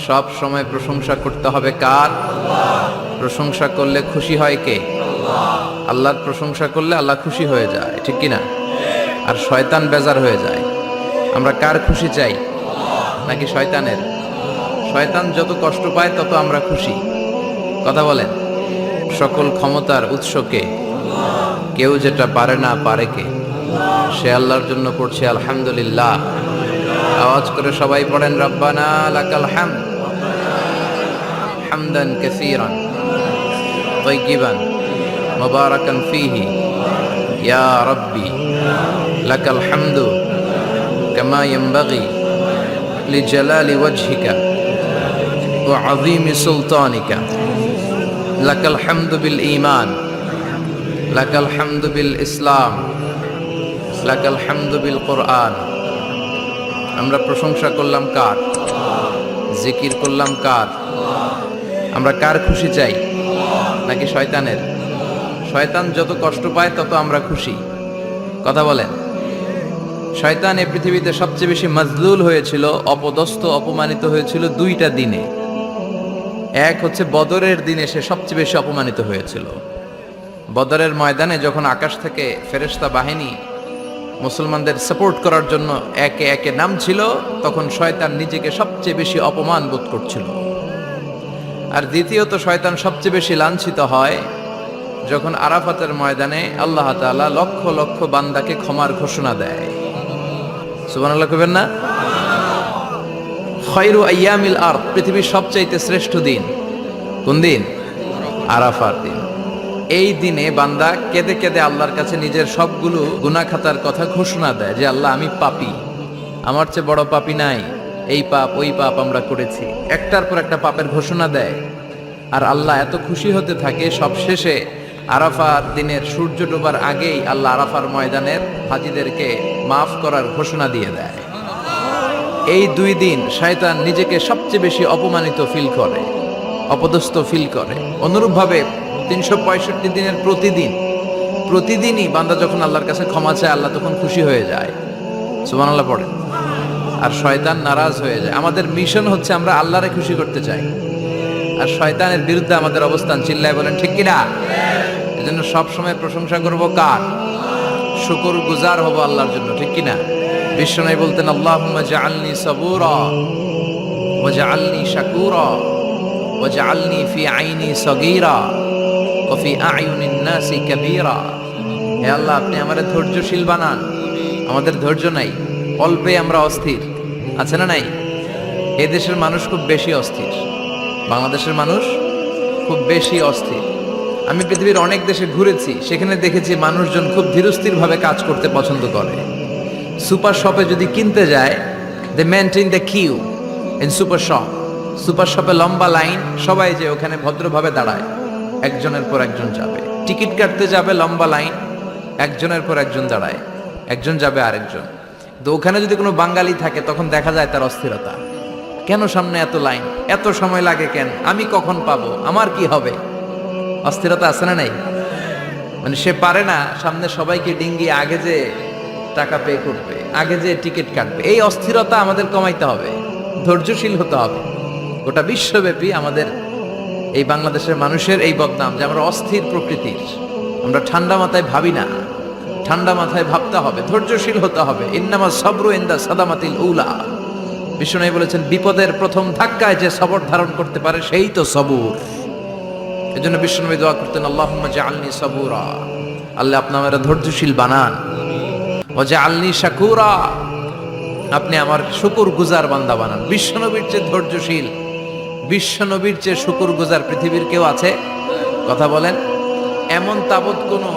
সব সময় প্রশংসা করতে হবে কার? প্রশংসা করলে খুশি হয় কে? আল্লাহর প্রশংসা করলে আল্লাহ খুশি হয়ে যায়, ঠিক কিনা? আর শয়তান বেজার হয়ে যায়। আমরা কার খুশি চাই নাকি শয়তানের? শয়তান যত কষ্ট পায় তত আমরা খুশি। কথা বলেন। সকল ক্ষমতার উৎসকে, কেউ যেটা পারে না পারে কে? সে আল্লাহর জন্য পড়ছে আলহামদুলিল্লাহ। আওয়াজ করে সবাই পড়েন রব্বানা লাকাল হামদ হামদান কাসীরান তাইয়িবান মুবারাকান ফীহি ইয়া রাব্বি লাকাল হামদু কামা ইয়ানবাগি লিজালালি ওয়াজহিকা ওয়া আযীমি সুলতানিকা লাকাল হামদু বিল ঈমান লাকাল হামদু বিল ইসলাম লাকাল হামদু বিল কুরআন। আমরা প্রশংসা করলাম কার? জিকির করলাম কার? আমরা কার খুশি চাই নাকি শয়তানের? শয়তান যত কষ্ট পায় তত আমরা খুশি। কথা বলেন। শয়তান এই পৃথিবীতে সবচেয়ে বেশি মাজলুল হয়েছিল, অপদস্থ অপমানিত হয়েছিল দুইটা দিনে। এক হচ্ছে বদরের দিনে সে সবচেয়ে বেশি অপমানিত হয়েছিল। বদরের ময়দানে যখন আকাশ থেকে ফেরেশতা বাহিনী মুসলমানদের সাপোর্ট করার জন্য একে একে নামছিল, তখন শয়তান নিজেকে সবচেয়ে বেশি অপমান বোধ করছিল। আর দ্বিতীয়ত শয়তান সবচেয়ে বেশি লাঞ্ছিত হয় যখন আরাফাতের ময়দানে আল্লাহ তাআলা লক্ষ লক্ষ বান্দাকে ক্ষমার ঘোষণা দেয়। সুবহানাল্লাহ কইবেন না? খায়রু আইয়ামিল আরদ, পৃথিবীর সবচাইতে শ্রেষ্ঠ দিন কোন দিন? আরাফার দিন। এই দিনে বান্দা কেঁদে কেঁদে আল্লাহর কাছে নিজের সবগুলো গুনাহ খাতার কথা ঘোষণা দেয় যে আল্লাহ আমি পাপী, আমার চেয়ে বড় পাপী নাই, এই পাপ ওই পাপ আমরা করেছি, একটার পর একটা পাপের ঘোষণা দেয়। আর আল্লাহ এত খুশি হতে থাকে, সবশেষে আরাফার দিনের সূর্য ডোবার আগেই আল্লাহ আরাফার ময়দানের হাজীদেরকে মাফ করার ঘোষণা দিয়ে দেয়। এই দুই দিন শয়তান নিজেকে সবচেয়ে বেশি অপমানিত ফিল করে, অপদস্থ ফিল করে। অনুরূপভাবে 365 দিনের প্রতিদিনই বান্দা যখন আল্লাহর কাছে ক্ষমা চায়, আল্লাহ তখন খুশি হয়ে যায়। সুবহানাল্লাহ পড়েন। আর শয়তান নারাজ হয়ে যায়। আমাদের মিশন হচ্ছে আমরা আল্লাহরে খুশি করতে চাই, আর শয়তানের বিরুদ্ধে আমাদের অবস্থান। চিল্লায় বলেন ঠিক কিনা? এজন্য সবসময় প্রশংসা করব কার? শুকর গুজার হব আল্লাহর জন্য, ঠিক কিনা? বিশ্বনবী বলতেন আল্লাহুম্মা জাআলনি সাবুরা ওয়া জাআলনি শাকুরা ওয়া জাআলনি ফি আইনি সগীরা ওয়া ফি আ'য়ুনিন নাসি কাবীরা। হে আল্লাহ, আপনি আমাদের ধৈর্যশীল বানান। আমাদের ধৈর্য নাই, অল্পে আমরা অস্থির। আছে না নাই? এই দেশের মানুষ খুব বেশি অস্থির, বাংলাদেশের মানুষ খুব বেশি অস্থির। আমি পৃথিবীর অনেক দেশে ঘুরেছি, সেখানে দেখেছি মানুষজন খুব ধীরস্থিরভাবে কাজ করতে পছন্দ করে। সুপার শপে যদি কিনতে যায়, they maintain the queue in super shop. Super শপে লম্বা লাইন, সবাই যে ওখানে ভদ্রভাবে দাঁড়ায়, একজনের পর একজন যাবে। টিকিট কাটতে যাবে, লম্বা লাইন, একজনের পর একজন দাঁড়ায়, একজন যাবে আরেকজন। তো ওখানে যদি কোনো বাঙালি থাকে তখন দেখা যায় তার অস্থিরতা। কেন সামনে এত লাইন, এত সময় লাগে কেন, আমি কখন পাবো, আমার কি হবে? অস্থিরতা আছে না নাই? মানে সে পারে না সামনে সবাইকে ডিঙ্গিয়ে আগে যে টাকা পে করবে, আগে যে টিকিট কাটবে। এই অস্থিরতা আমাদের কমাইতে হবে, ধৈর্যশীল হতে হবে। গোটা বিশ্বব্যাপী আমাদের এই বাংলাদেশের মানুষের এই বদনাম যে আমরা অস্থির প্রকৃতির, আমরা ঠান্ডা মাথায় ভাবি না। ঠান্ডা মাথায় ভাবতে হবে, ধৈর্যশীল হতে হবে। ইন্নামা সবরু ইনদা সাদামাতিল উলা। বিষ্ণু বলেছেন বিপদের প্রথম ধাক্কায় যে সবর ধারণ করতে পারে সেই তো সবুর। এজন্য বিষ্ণু দোয়া করতেন আল্লাহুম্মা জাআলনি সাবুরা, আল্লাহ আপনি আমাকে ধৈর্যশীল বানান। ওয়া জাআলনি শাকুরা, আপনি আমার শুকরগুজার বান্দা বানান। বিশ্বনবীর চেয়ে ধৈর্যশীল, বিশ্বনবীর চেয়ে শুকরগুজার পৃথিবীর কেউ আছে? কথা বলেন। এমন তাবৎ কোনো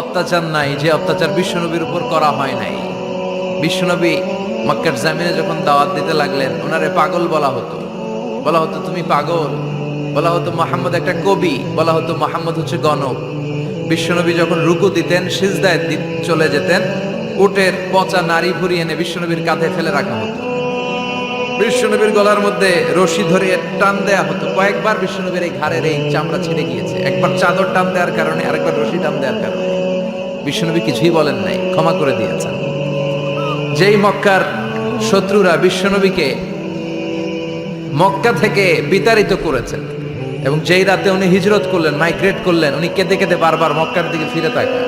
অত্যাচার নাই যে অত্যাচার বিশ্বনবীর উপর করা হয় নাই। বিশ্বনবী মক্কার জামিনে যখন দাওয়াত দিতে লাগলেন, ওনারে পাগল বলা হতো, বলা হতো তুমি পাগল, বলা হতো মুহাম্মদ একটা কবি, বলা হতো মুহাম্মদ হচ্ছে গণক। বিশ্বনবী যখন রুকু দিতেন, সিজদায় চলে যেতেন, উটের পচা নারী ভুরি এনে বিশ্বনবীর কাঁধে ফেলে রাখা হতো। বিশ্বনবীর গলার মধ্যে রশি ধরে টান দেয়া হতো। কয়েকবার বিশ্বনবীর এই ঘাড়ের এই চামড়া ছিঁড়ে গিয়েছে, একবার চাদর টান দেওয়ার কারণে, আরেকবার রশি টান দেওয়ার কারণে। বিশ্বনবী কিছুই বলেন নাই, ক্ষমা করে দিয়েছেন। যেই মক্কার শত্রুরা বিশ্বনবীকে মক্কা থেকে বিতাড়িত করেছেন, এবং যেই রাতে উনি হিজরত করলেন, মাইগ্রেট করলেন, উনি কেঁদে কেঁদে বারবার মক্কার দিকে ফিরে তাকায়,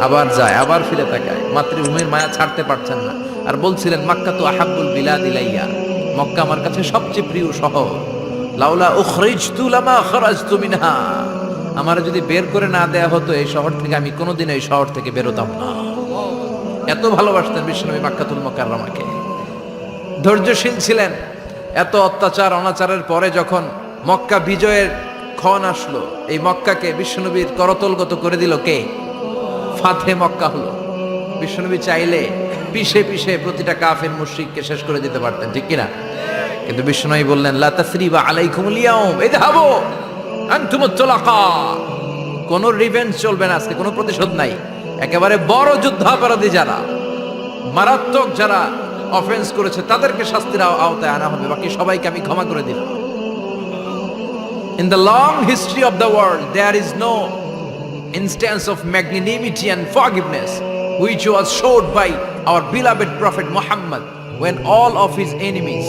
আবার যায়, আবার ফিরে তাকায়, মাতৃভূমির মায়া ছাড়তে পারছেন না। আর বলছিলেন, মাক্কা তো আহাব্বুল বিলাদ ইলাইয়া, মক্কা আমার কাছে সবচেয়ে প্রিয় শহর। লাউলা উখরিজতু লামা খরাজতু মিনহা, আমার যদি বের করে না দেয়া হতো এই শহর থেকে, আমি কোনোদিন এই শহর থেকে বেরোতাম না। এত ভালোবাসতেন বিশ্বনবী মাক্কাতুল মুকাররমাকে, ধৈর্যশীল ছিলেন। এত অত্যাচার অনাচারের পরে যখন মক্কা বিজয়ের ক্ষণ আসলো, এই মক্কাকে বিশ্বনবীর করতলগত করে দিল কে? ফাতে মক্কা হলো। বিশ্বনবী চাইলে পিছে পিছে প্রতিটা কাফের মুশরিককে শেষ করে দিতে পারতেন, ঠিক কিনা? কিন্তু বিশ্বনবী বললেন, লা তাসরিবা আলাইকুমুল ইয়াউম ইযহাবু আনতুমুত তুলাকা, কোনো রিভেঞ্জ চলবে না আজকে, কোনো প্রতিশোধ নাই। একেবারে বড় যুদ্ধাপরাধী যারা, মারাত্মক যারা অফেন্স করেছে, তাদেরকে শাস্তির আওতায় আনা হবে, বাকি সবাইকে আমি ক্ষমা করে দিলাম। In the long history of the world, there is no instance of magnanimity and forgiveness which was showed by our beloved Prophet Muhammad when all of his enemies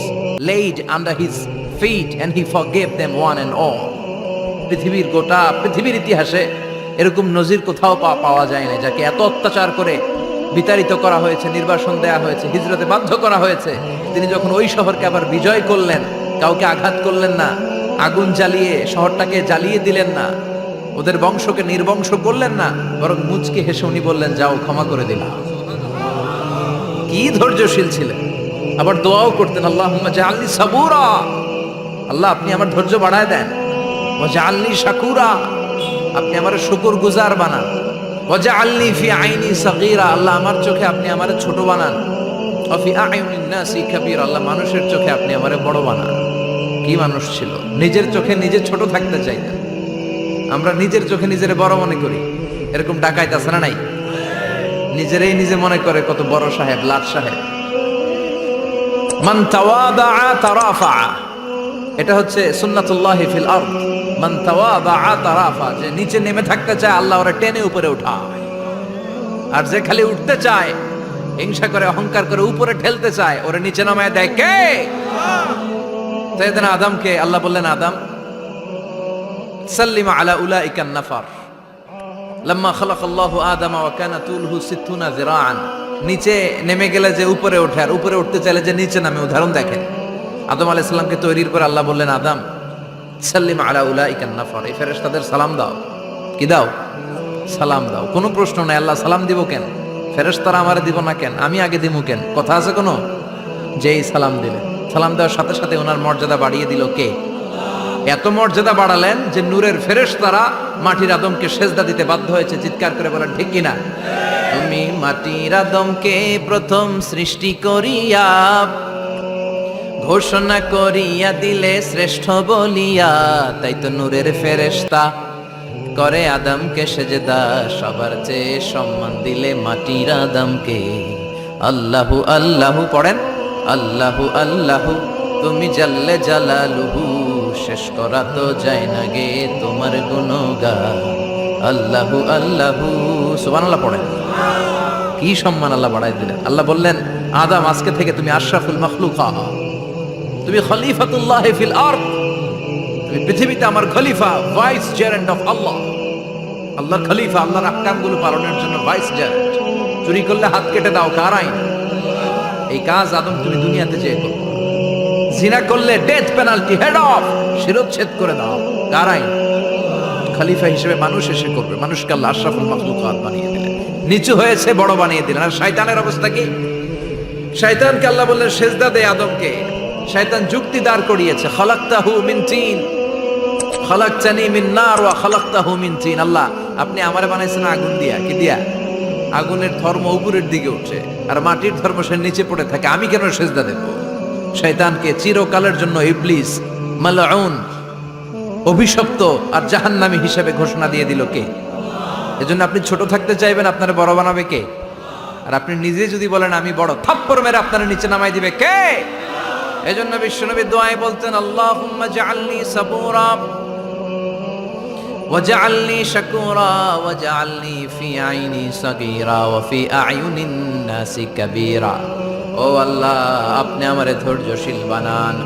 laid under his feet and he forgave them one and all. পৃথিবীর গোটা পৃথিবীর ইতিহাসে এরকম নজির কোথাও পাওয়া যায় না, যাকে এত অত্যাচার করে বিতাড়িত করা হয়েছে, নির্বাসন দেয়া হয়েছে, হিজরতে বাধ্য করা হয়েছে। তিনি যখন ওই শহরকে আবার বিজয় করলেন, কাউকে আঘাত করলেন না, আগুন জ্বালিয়ে শহরটাকে জ্বালিয়ে দিলেন না, ওদের বংশকে নির্বংশ করলেন না, বরং মুচকি হেসে উনি বললেন, যাও ক্ষমা করে দিলাম। কি ধৈর্যশীল ছিলেন। আবার দোয়াও করতেন, আল্লাহুম্মা জাআলনি সাবুরা, আল্লাহ আপনি আমার ধৈর্য বাড়ায় দেন। ওয়া জাআলনি শাকুরা, আপনি আমার শুকর গুজার বানান। ওয়া জাআলনি ফি আইনি সাগীরা, আল্লাহ আমার চোখে আপনি আমার ছোট বানান। ওয়া ফি আ'য়ুনিন নাসি কাবীরা, আল্লাহ মানুষের চোখে আপনি আমারে বড় বানান। কি মানুষ ছিল, নিজের চোখে নিজে ছোট থাকতে চাইতেন। আমরা নিজের চোখে নিজের বড় মনে করি, এরকম ডাকাইত আছে না নাই? নিজেরাই নিজে মনে করে কত বড় সাহেব, লাট সাহেব। মান তাওয়াদা তারাফা, এটা হচ্ছে সুন্নাতুল্লাহি ফিল আরদ। মান তাওয়াদা তারাফা, যে নিচে নেমে থাকতে চায় আল্লাহ ওরা টেনে উপরে উঠায়, আর যে খালি উঠতে চায়, হিংসা করে অহংকার করে উপরে ঠেলতে চায়, ওরা নিচে নামায় দেয় কে? সাইয়েদনা আদমকে আল্লাহ বললেন, আদম সাল্লিমা আলা উলাইকান নাফার লাম্মা খালাকাল্লাহু আদামা ওয়া কানা তুলহু 60 যিরাআন। নিচে নেমে গেলে যে উপরে ওঠে, আর উপরে উঠতে চাইলে যে নিচে নামে, উদাহরণ দেখেন। আদম আলাইহিস সালামকে তৈরির পর আল্লাহ বললেন, আদম সাল্লিমা আলা উলাইকান নাফার, এই ফেরেশতাদের সালাম দাও। কি দাও? সালাম দাও। কোনো প্রশ্ন নাই, আল্লাহ সালাম দিব কেন? ফেরেশতারা আমারে দিব না কেন? আমি আগে দিমু কেন? কথা আছে কোনো? যেই সালাম দিলেন, সালাম দেওয়ার সাথে সাথে ওনার মর্যাদা বাড়িয়ে দিল কে? এত মর্যাদা বাড়ালেন যে নূরের ফেরেশতারা মাটির আদমকে সেজদা দিতে বাধ্য হয়েছে। চিৎকার করে বলেন ঠিক কিনা? তুমি মাটির আদমকে প্রথম সৃষ্টি করিয়া ঘোষণা করিয়া দিলে শ্রেষ্ঠ বলিয়া, তাই তো নূরের ফেরেশতা করে আদমকে সেজদা, সবার চেয়ে সম্মান দিলে মাটির আদমকে। আল্লাহু আল্লাহু পড়েন, আল্লাহু আল্লাহু তুমি জাল্লে জালালুহু, শেষ করা তো যায় না গে তোমার গুণগান। আল্লাহু আল্লাহু, সুবহানাল্লাহ পড়েন। কি সম্মান আল্লাহ বাড়াই দিলেন। আল্লাহ বললেন, আদম আজকে থেকে তুমি আশরাফুল মাখলুকা, তুমি খলিফাতুল্লাহ ফিল আরদ, তুমি পৃথিবীতে আমার খলিফা, ভাইস জেরেন্ট অফ আল্লাহ। আল্লাহর খলিফা, আল্লাহর আহকামগুলো পালনের জন্য ভাইস জেরেন্ট। চুরি করলে হাত কেটে দাও, কার আইন? এই কাজ আদম তুমি দুনিয়াতে যেয়ে করো। জিনা করলে ডেথ পেনাল্টি, হেড অফ, শিরচ্ছেদ করে দাও, কার আইন? খলিফা হিসেবে মানুষ এসে করবে। মানুষকে আল্লাহ আশরাফুল মাখলুকাত বানিয়ে দিলেন, নিচু হয়েছে বড় বানিয়ে দিলেন। আর শয়তানের অবস্থা কি? শয়তানকে আল্লাহ বললেন সেজদা দে আদমকে। শয়তান যুক্তি দাঁড় করিয়েছে, খালাকতাহু মিন তিন খালাকতানি মিন নার ওয়া খালাকতাহু মিন তিন। আল্লাহ আপনি আমারে বানাইছেন আগুন দিয়া। কি দিয়া? আগুনের ধর্ম উপরের দিকে উঠে, আর মাটির ধর্ম সে নিচে পড়ে থাকে, আমি কেন সেজদা দেব? শয়তানকে চিরকালের জন্য ইবলিস, মালউন, অভিশপ্ত আর জাহান্নামী হিসেবে ঘোষণা দিয়ে দিল কে? এজন্য আপনি ছোট থাকতে চাইবেন, আপনারা বড় বানাবে কে? আর আপনি নিজে যদি বলেন আমি বড়, থাপ্পড় মেরে আপনারা নিচে নামাই দিবে কে? এজন্য বিশ্বনবী দোয়ায় বলতেন, আল্লাহুম্মা জাআলনি সাবুরা ওয়াজআলনি শাকুরা ওয়াজআলনি ফি আইনি সাগীরা ওয়া ফি আ'য়ুনিন নাসি কাবীরা। ও আল্লাহ, আপনি আমারে ধৈর্যশীল বানান,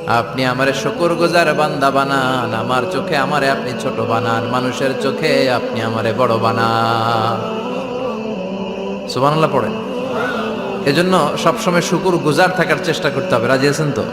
আপনি আমারে শুকরগুজার বান্দা বানান, আমার চোখে আমারে আপনি ছোট বানান, মানুষের চোখে আপনি আমারে বড় বানান। সুবহানাল্লাহ পড়েন। এজন্য সবসময় শুকর গুজার থাকার চেষ্টা করতে হবে। রাজি আছেন তো?